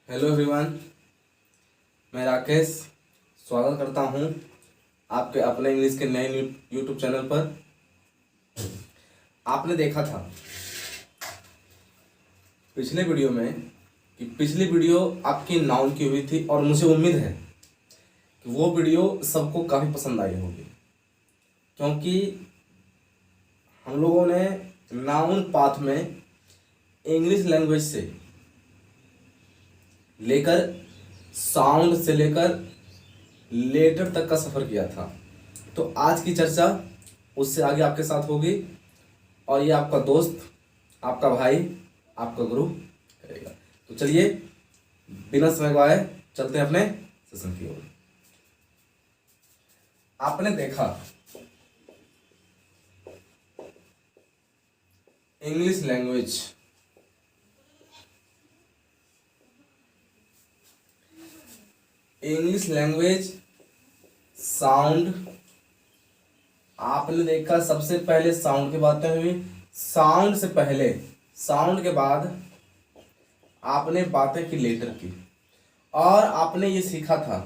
Hello everyone, मैं राकेश स्वागत करता हूं आपके अपने इंग्लिश के नए यूट्यूब चैनल पर। आपने देखा था पिछले वीडियो में कि पिछली वीडियो आपकी नाउन की हुई थी और मुझे उम्मीद है कि वो वीडियो सबको काफ़ी पसंद आई होगी, क्योंकि हम लोगों ने नाउन पाथ में इंग्लिश लैंग्वेज से लेकर साउंड से लेकर लेटर तक का सफ़र किया था। तो आज की चर्चा उससे आगे आपके साथ होगी और ये आपका दोस्त, आपका भाई, आपका गुरु करेगा। तो चलिए बिना समय गवाए चलते हैं अपने सेशन की ओर। आपने देखा इंग्लिश लैंग्वेज साउंड। आपने देखा सबसे पहले साउंड की बातें हुई, साउंड से पहले, साउंड के बाद आपने बातें की लेटर की, और आपने ये सीखा था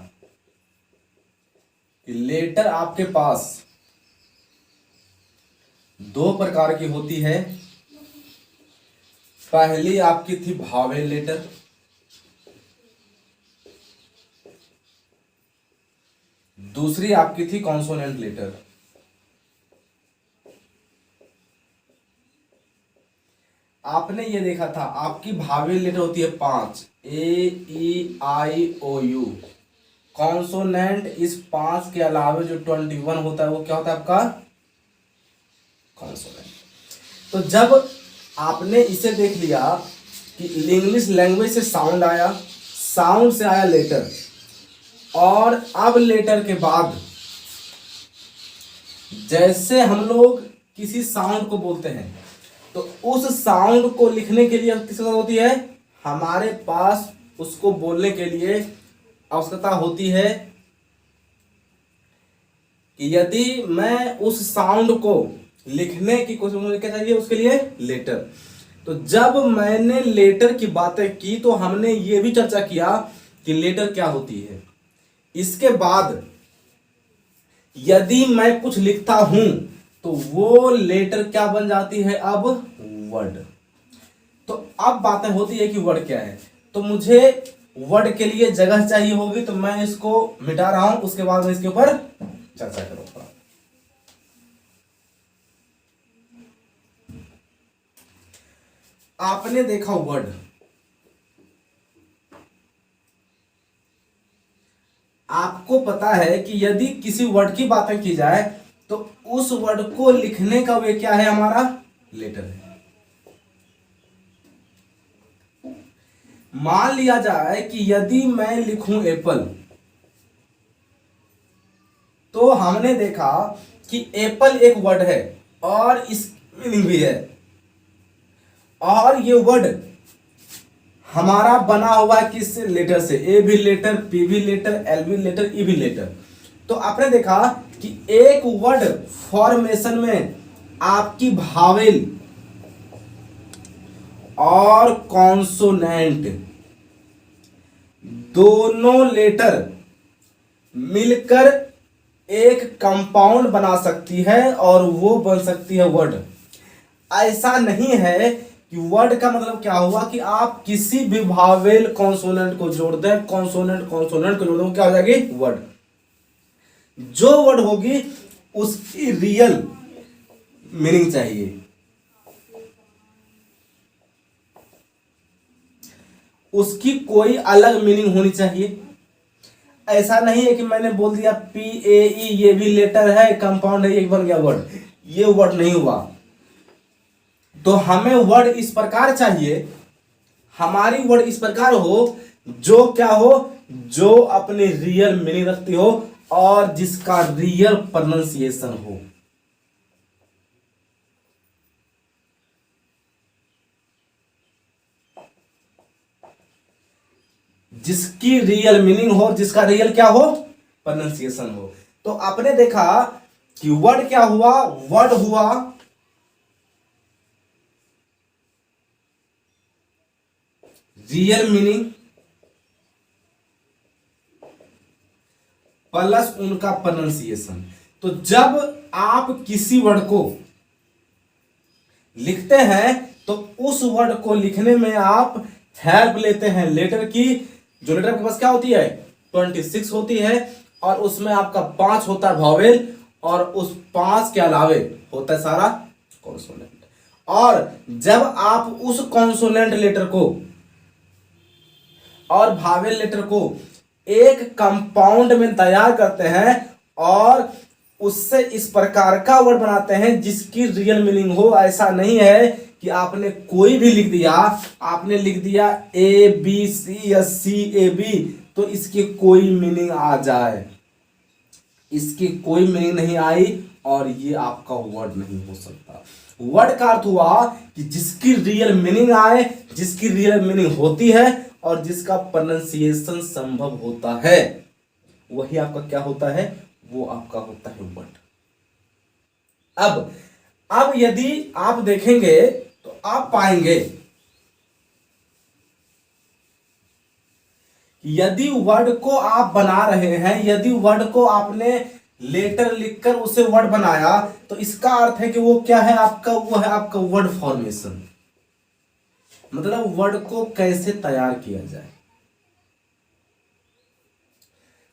कि लेटर आपके पास दो प्रकार की होती है। पहली आपकी थी भावेल लेटर, दूसरी आपकी थी कॉन्सोनेंट लेटर। आपने ये देखा था आपकी भावेल लेटर होती है 5, A E I O U। Consonant इस 5 के अलावा जो 21 होता है वो क्या होता है आपका कॉन्सोनेंट। तो जब आपने इसे देख लिया कि इंग्लिश लैंग्वेज से साउंड आया, साउंड से आया लेटर, और अब लेटर के बाद जैसे हम लोग किसी साउंड को बोलते हैं तो उस साउंड को लिखने के लिए किसकी जरूरत होती है? हमारे पास उसको बोलने के लिए आवश्यकता होती है कि यदि मैं उस साउंड को लिखने की कोशिश, मुझे क्या चाहिए उसके लिए? लेटर। तो जब मैंने लेटर की बातें की तो हमने ये भी चर्चा किया कि लेटर क्या होती है। इसके बाद यदि मैं कुछ लिखता हूं तो वो लेटर क्या बन जाती है? अब वर्ड। तो अब बातें होती है कि वर्ड क्या है। तो मुझे वर्ड के लिए जगह चाहिए होगी, तो मैं इसको मिटा रहा हूं, उसके बाद मैं इसके ऊपर चर्चा करूंगा। आपने देखा वर्ड, आपको पता है कि यदि किसी वर्ड की बातें की जाए तो उस वर्ड को लिखने का वे क्या है? हमारा लेटर है। मान लिया जाए कि यदि मैं लिखूं एप्पल, तो हमने देखा कि एप्पल एक वर्ड है और इस मीनिंग भी है, और ये वर्ड हमारा बना हुआ है किस लेटर से? ए भी लेटर, पी भी लेटर, एल भी लेटर, ई भी लेटर। तो आपने देखा कि एक वर्ड फॉर्मेशन में आपकी भावेल और कॉन्सोनेंट दोनों लेटर मिलकर एक कंपाउंड बना सकती है और वो बन सकती है वर्ड। ऐसा नहीं है कि वर्ड का मतलब क्या हुआ कि आप किसी भी भावेल कॉन्सोनेंट को जोड़ दें, कॉन्सोनेंट कॉन्सोनेंट को जोड़ दें, क्या हो जाएगी? वर्ड। जो वर्ड होगी उसकी रियल मीनिंग चाहिए, उसकी कोई अलग मीनिंग होनी चाहिए। ऐसा नहीं है कि मैंने बोल दिया PAE ये भी लेटर है, कंपाउंड है, एक बन गया वर्ड। ये वर्ड नहीं हुआ। तो हमें वर्ड इस प्रकार चाहिए, हमारी वर्ड इस प्रकार हो जो क्या हो? जो अपनी रियल मीनिंग रखती हो और जिसका रियल प्रोनाउंसिएशन हो। जिसकी रियल मीनिंग हो, जिसका रियल क्या हो? प्रोनाउंसिएशन हो। तो आपने देखा कि वर्ड क्या हुआ? वर्ड हुआ रियल मीनिंग प्लस उनका प्रोनाउंसिएशन। तो जब आप किसी वर्ड को लिखते हैं तो उस वर्ड को लिखने में आप हेल्प लेते हैं लेटर की। जो लेटर के पास क्या होती है 26 होती है, और उसमें आपका 5 होता है वॉवेल, और उस 5 के अलावे होता है सारा कॉन्सोनेंट। और जब आप उस कॉन्सोनेंट लेटर को और वॉवेल लेटर को एक कंपाउंड में तैयार करते हैं और उससे इस प्रकार का वर्ड बनाते हैं जिसकी रियल मीनिंग हो। ऐसा नहीं है कि आपने कोई भी लिख दिया, आपने लिख दिया ए बी सी या सी ए बी, तो इसकी कोई मीनिंग आ जाए, इसकी कोई मीनिंग नहीं आई और ये आपका वर्ड नहीं हो सकता। वर्ड का अर्थ हुआ कि जिसकी रियल मीनिंग आए, जिसकी रियल मीनिंग होती है और जिसका प्रोनाउंसिएशन संभव होता है, वही आपका क्या होता है, वो आपका होता है वर्ड। अब यदि आप देखेंगे तो आप पाएंगे यदि वर्ड को आप बना रहे हैं, यदि वर्ड को आपने लेटर लिखकर उसे वर्ड बनाया, तो इसका अर्थ है कि वो क्या है आपका, वो है आपका वर्ड फॉर्मेशन। मतलब वर्ड को कैसे तैयार किया जाए।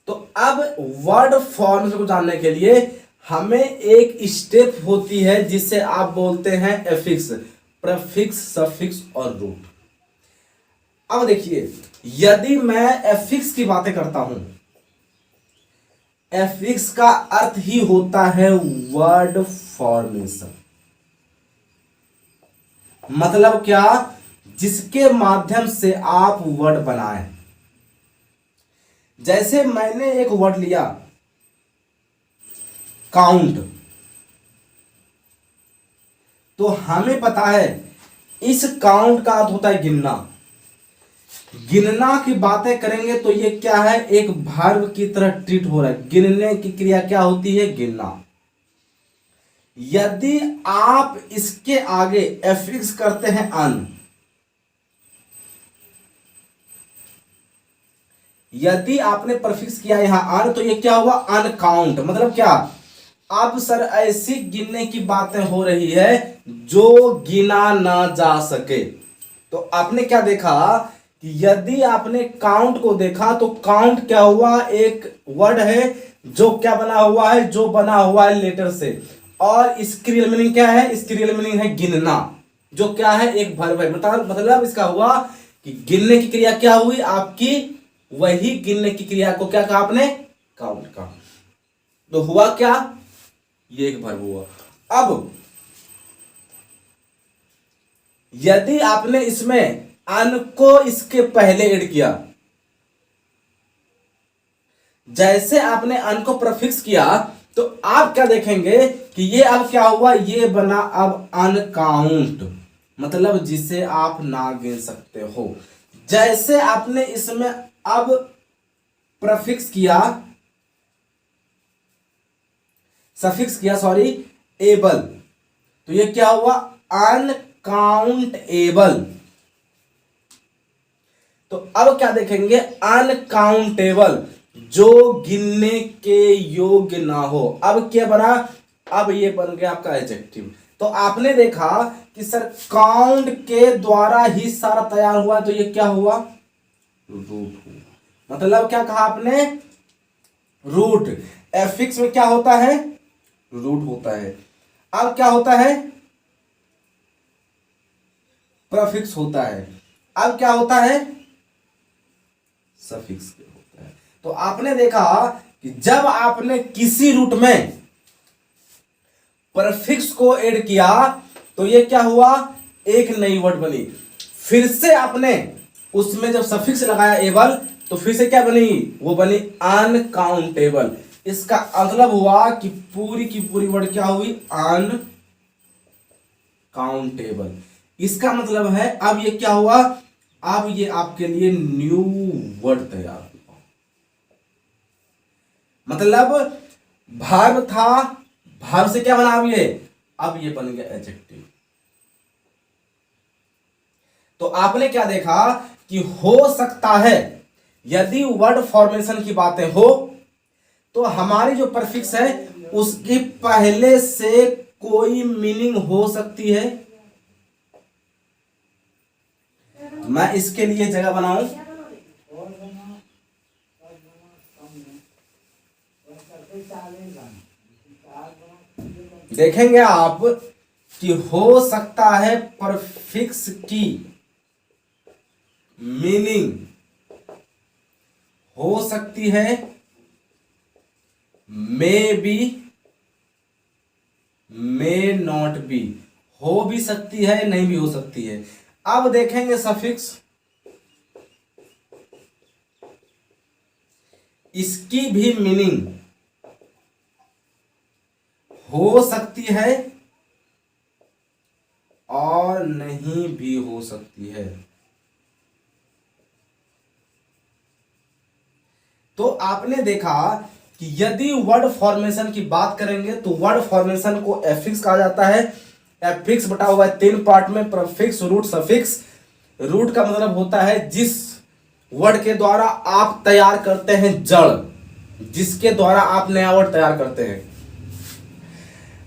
तो अब वर्ड फॉर्मेशन को जानने के लिए हमें एक स्टेप होती है जिसे आप बोलते हैं एफिक्स, प्रीफिक्स, सफिक्स और रूट। अब देखिए, यदि मैं एफिक्स की बातें करता हूं, एफिक्स का अर्थ ही होता है वर्ड फॉर्मेशन। मतलब क्या, जिसके माध्यम से आप वर्ड बनाएं। जैसे मैंने एक वर्ड लिया काउंट, तो हमें पता है इस काउंट का अर्थ होता है गिनना। गिनना की बातें करेंगे तो ये क्या है, एक वर्ब की तरह ट्रीट हो रहा है। गिनने की क्रिया क्या होती है, गिनना। यदि आप इसके आगे एफिक्स करते हैं अन, यदि आपने प्रीफिक्स किया यहां अन, तो ये क्या हुआ, अनकाउंट। मतलब क्या, अब सर ऐसी गिनने की बातें हो रही है जो गिना ना जा सके। तो आपने क्या देखा कि यदि आपने काउंट को देखा तो काउंट क्या हुआ, एक वर्ड है जो क्या बना हुआ है, जो बना हुआ है लेटर से, और इसकी रियल मीनिंग क्या है, इसकी रियल मीनिंग है गिनना, जो क्या है एक वर्ब है। मतलब इसका हुआ कि गिनने की क्रिया क्या हुई आपकी, वही गिनने की क्रिया को क्या कहा आपने, काउंट का। तो हुआ क्या, ये एक वर्ब हुआ। अब यदि आपने इसमें अन को इसके पहले ऐड किया, जैसे आपने अन को प्रीफिक्स किया, तो आप क्या देखेंगे कि ये अब क्या हुआ, ये बना अब अनकाउंट, मतलब जिसे आप ना गिन सकते हो। जैसे आपने इसमें अब प्रीफिक्स किया, सफिक्स किया सॉरी, एबल, तो ये क्या हुआ, अनकाउंटेबल। तो अब क्या देखेंगे, अनकाउंटेबल, जो गिनने के योग्य ना हो। अब क्या बना, अब ये बन गया आपका एडजेक्टिव। तो आपने देखा कि सर काउंट के द्वारा ही सारा तैयार हुआ, तो ये क्या हुआ, रूट हुआ। मतलब क्या कहा आपने, रूट। एफिक्स में क्या होता है, रूट होता है। अब क्या होता है, प्रीफिक्स होता है। अब क्या होता है, सफिक्स होता है। तो आपने देखा कि जब आपने किसी रूट में प्रीफिक्स को ऐड किया तो ये क्या हुआ, एक नई वर्ड बनी। फिर से आपने उसमें जब सफिक्स लगाया एबल, तो फिर से क्या बनी, वो बनी अनकाउंटेबल। इसका मतलब हुआ कि पूरी की पूरी वर्ड क्या हुई, अनकाउंटेबल। इसका मतलब है अब ये क्या हुआ, अब ये आपके लिए न्यू वर्ड तैयार हुआ। मतलब वर्ब था, वर्ब से क्या बना अब ये बन गया एडजेक्टिव। तो आपने क्या देखा कि हो सकता है यदि वर्ड फॉर्मेशन की बातें हो तो हमारी जो परफिक्स है उसकी पहले से कोई मीनिंग हो सकती है। मैं इसके लिए जगह बनाऊं, देखेंगे आप कि हो सकता है परफिक्स की मीनिंग हो सकती है may be, may not be, हो भी सकती है नहीं भी हो सकती है। अब देखेंगे सफिक्स, इसकी भी मीनिंग हो सकती है और नहीं भी हो सकती है। तो आपने देखा कि यदि वर्ड फॉर्मेशन की बात करेंगे तो वर्ड फॉर्मेशन को एफिक्स कहा जाता है। एफिक्स बटा हुआ है 3 पार्ट में, प्रीफिक्स, रूट, सफिक्स। रूट का मतलब होता है जिस वर्ड के द्वारा आप तैयार करते हैं जड़, जिसके द्वारा आप नया वर्ड तैयार करते हैं।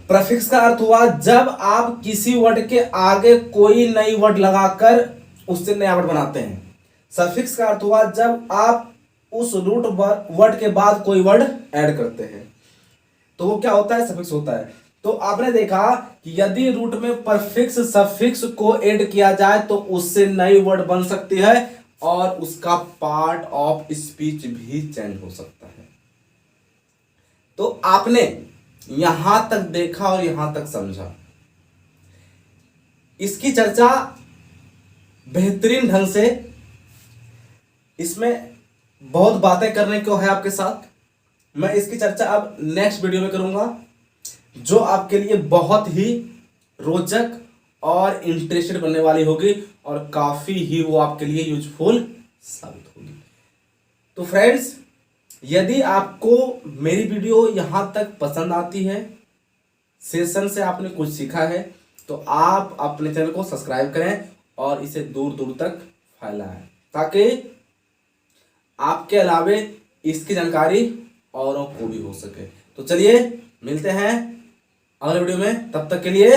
प्रीफिक्स का अर्थ हुआ जब आप किसी वर्ड के आगे कोई नई वर्ड लगाकर उससे नया वर्ड बनाते हैं। सफिक्स का अर्थ हुआ जब आप उस रूट वर्ड के बाद कोई वर्ड ऐड करते हैं, तो वो क्या होता है, सफिक्स होता है। तो आपने देखा कि यदि रूट में प्रीफिक्स सफिक्स को ऐड किया जाए तो उससे नई वर्ड बन सकती है और उसका पार्ट ऑफ स्पीच भी चेंज हो सकता है। तो आपने यहां तक देखा और यहां तक समझा। इसकी चर्चा बेहतरीन ढंग से, इसमें बहुत बातें करने को है आपके साथ। मैं इसकी चर्चा अब नेक्स्ट वीडियो में करूंगा जो आपके लिए बहुत ही रोचक और इंटरेस्टेड बनने वाली होगी और काफी ही वो आपके लिए यूजफुल साबित होगी। तो फ्रेंड्स, यदि आपको मेरी वीडियो यहां तक पसंद आती है, सेशन से आपने कुछ सीखा है, तो आप अपने चैनल को सब्सक्राइब करें और इसे दूर दूर तक फैलाएं ताकि आपके अलावे इसकी जानकारी औरों को भी हो सके। तो चलिए मिलते हैं अगले वीडियो में, तब तक के लिए